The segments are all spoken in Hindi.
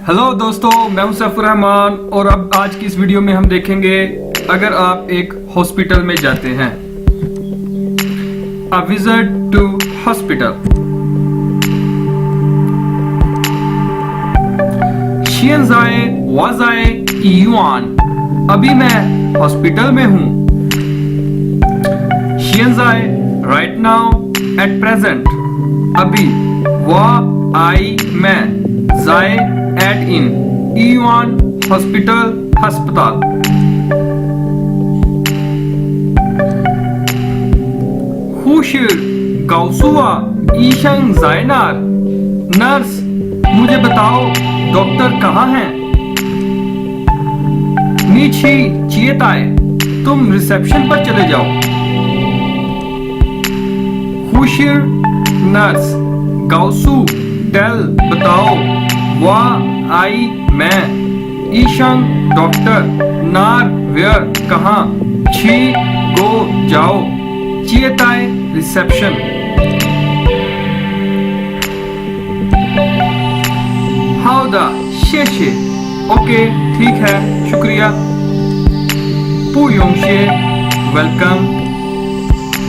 हेलो दोस्तों, मैं हूं सैफुर रहमान और अब आज की इस वीडियो में हम देखेंगे अगर आप एक हॉस्पिटल में जाते हैं। A visit to hospital. शियनजाए वाजाए युआन। अभी मैं हॉस्पिटल में हूं। शियनजाए राइट नाउ एट प्रेजेंट। अभी वा आई मैं जाए एट इन युआन हॉस्पिटल अस्पताल। खुशिर गाउसुआ ईशंग जायनार। नर्स मुझे बताओ डॉक्टर कहाँ हैं? नीची चियताए तुम रिसेप्शन पर चले जाओ। खुशिर नर्स गाउसु टेल बताओ वा आई मैं ईशंग डॉक्टर नार वेयर कहाँ छी गो जाओ चियताए रिसेप्शन। हाउदा शेशे ओके ठीक है शुक्रिया। पुयोंगशे वेलकम।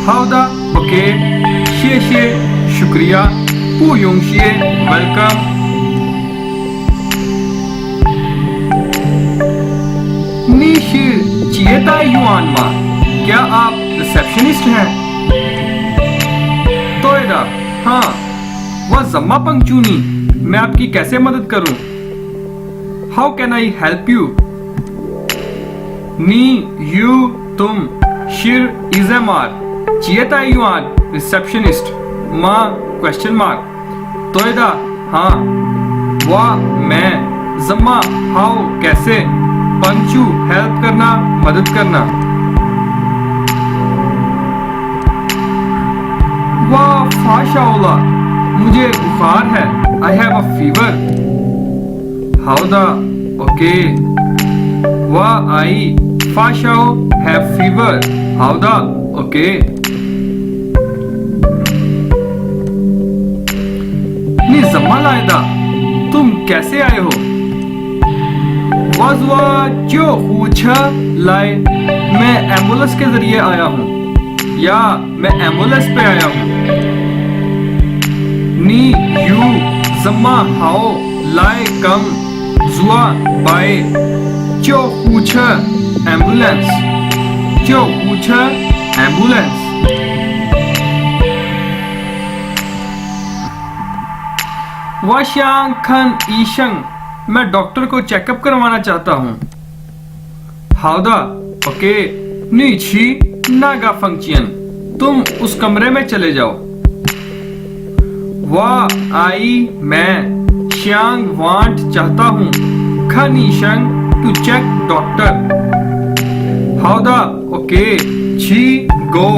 हाउदा ओके शेशे शुक्रिया। पुयोंगशे वेलकम। नीशी चियता युआन मा क्या आप रिसेप्शनिस्ट हैं? तोयदा हाँ वह जम्मा पंक्चूनी मैं आपकी कैसे मदद करूं? How can I help you? Knee you तुम शिर इजेमार चियता युआन रिसेप्शनिस्ट मा क्वेश्चन मार्क। तोयदा हाँ वाह मैं जम्मा हाउ कैसे पंचू हेल्प करना मदद करना। वाह फाशाउला मुझे बुखार है। I have a fever. हाउदा ओके। वाह आई फाशाओ हैव फीवर। हाउदा ओके। नी जम्मा लायदा तुम कैसे आए हो? वाजवा जो पूछा लाए मैं एम्बुलेंस के जरिए आया हूँ या मैं एम्बुलेंस पे आया हूँ। नी यू जम्मा हाओ लाए कम जुआ बाय जो पूछा एम्बुलेंस। जो पूछा एम्बुलेंस। वाशांग खन ईशंग मैं डॉक्टर को चेकअप करवाना चाहता हूँ। हाउदा ओके। नीची नागा फंक्शन तुम उस कमरे में चले जाओ। वाह आई मैं श्यांग वांट चाहता हूँ खनीशंग टू चेक डॉक्टर। हाउदा ओके। छी गो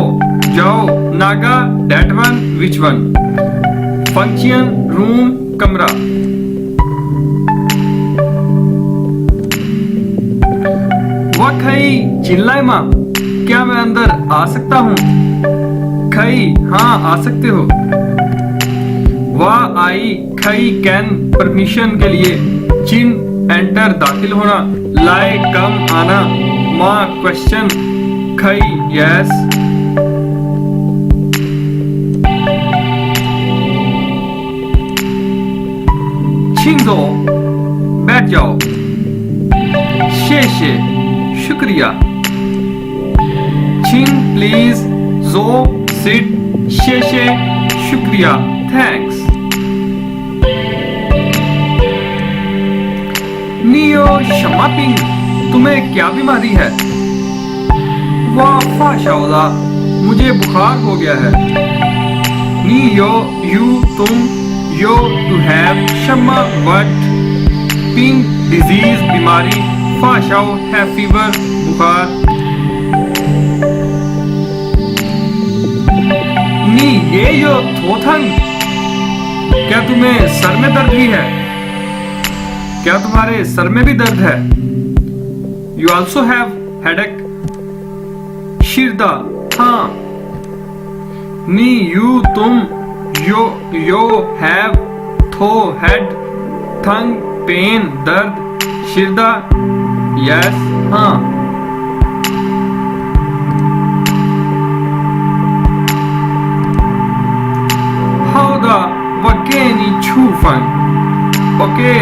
जाओ नागा डेट one which one function room कमरा। खई चिल्लाए माँ क्या मैं अंदर आ सकता हूँ? खई हाँ आ सकते हो। वाह आई खई कैन परमिशन के लिए चिन एंटर दाखिल होना लाए कम आना माँ क्वेश्चन खई यस। छिंगो बैठ जाओ। शेशे शुक्रिया। छिंग प्लीज जो सिट शेशे शुक्रिया थैंक्स। नियो शमापिंग तुम्हें क्या बीमारी है? वाह फाशाउला मुझे बुखार हो गया है। नियो यू तुम यो टू हैव शम्मा वट पिंग डिजीज बीमारी फाशाओ है फीवर बुखार। नी ये यो थोथंग क्या तुम्हें सर में दर्द भी है? क्या तुम्हारे सर में भी दर्द है? यू ऑल्सो हैव हेडेक शिरदा हाँ। नी यू तुम यो हैव थो हेड थंग पेन दर्द, शिरदा यस हाँ। हाउदा वकेनी छूफन। ओके,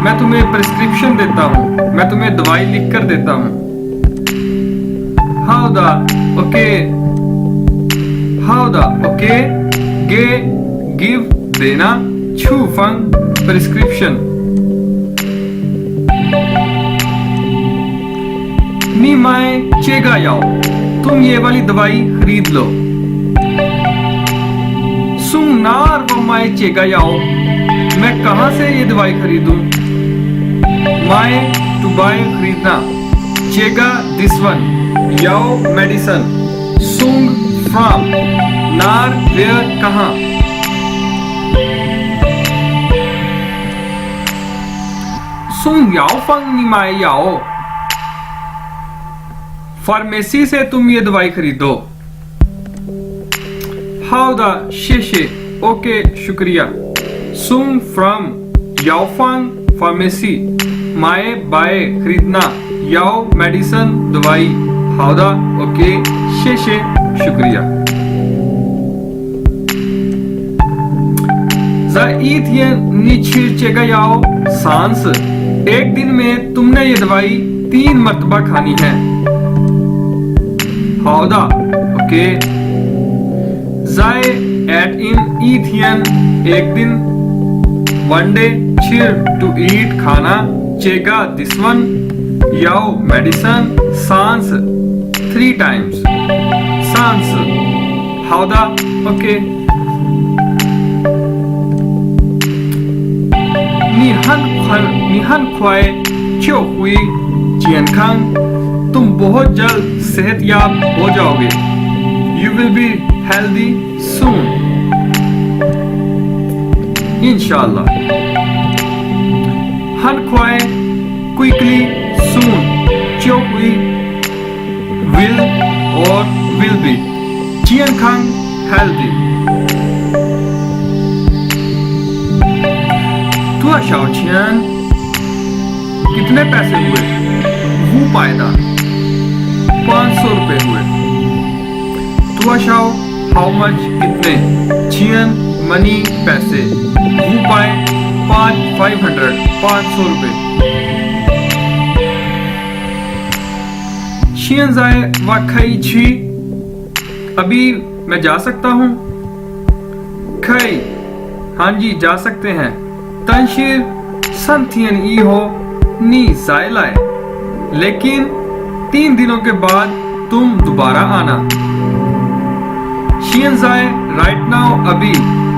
मैं तुम्हें प्रिस्क्रिप्शन देता हूँ, मैं तुम्हें दवाई लिख कर देता हूँ। हाउदा ओके, हाउदा ओके, गे गिव देना, छूफन प्रिस्क्रिप्शन। नी माए चेगा याओ, तुम ये वाली दवाई खरीद लो। सुंग नार व माए चेगा याओ, मैं कहां से ये दवाई खरीदूं? माए टू बाय खरीदना, चेगा दिस वन, याओ मेडिसन, सुंग फ्रॉम, नार वेयर कहां। सुंग याओ फंग नी माए याओ, फार्मेसी से तुम ये दवाई खरीदो। हाउदा शेशे, ओके शुक्रिया। सुंग फ्रॉम याओफांग फार्मेसी, माए बाय खरीदना, याओ मेडिसन दवाई। हाउदा ओके शेशे शुक्रिया। चेगा याओ सांस, एक दिन में तुमने ये दवाई 3 मरतबा खानी है। हाउदा ओके। जाए एट इन ईथियन, एक दिन, वन डे, चिर टू ईट खाना, चेगा दिस वन, याओ मेडिसन, सांस 3 टाइम्स, सांस। हाउदा ओके। निहन ख्वाए क्यों हुई जियनखांग, तुम बहुत जल्द सेहतयाब हो जाओगे। यू विल बी हेल्दी सून, इंशाल्लाह। हन ख्वाए क्विकली सून, क्यों हुई विल और विल बी, जियनखांग हेल्दी। तुआ शाओचियन, कितने पैसे हुए? वो पायदा 500 रुपए हुए। तुआ शाओ हाउ मच, कितने? चियन मनी पैसे, वो पाए 500 रुपए। चियन जाए वाखई छी, अभी मैं जा सकता हूँ? खई हाँ जी जा सकते हैं। तंशीर संथियन ई हो नी जायलाए, लेकिन 3 दिनों के बाद तुम दोबारा आना। शियन जाए राइट नाउ अभी,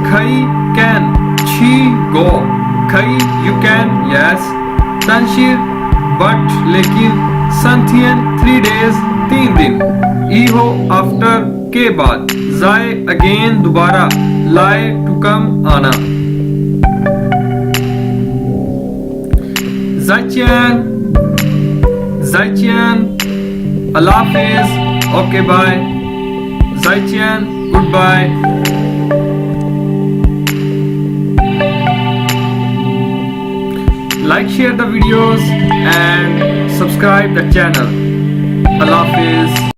खई कैन छी गो, खई यू कैन यस। तंशीर बट लेकिन, संथियन 3 डेज 3 दिन, ई हो आफ्टर के बाद, जाए अगेन दोबारा, लाए टू कम आना। Zaijian, Zaijian, Allah Hafiz, okay bye. Zaijian, goodbye. Like, share the videos and subscribe the channel. Allah Hafiz.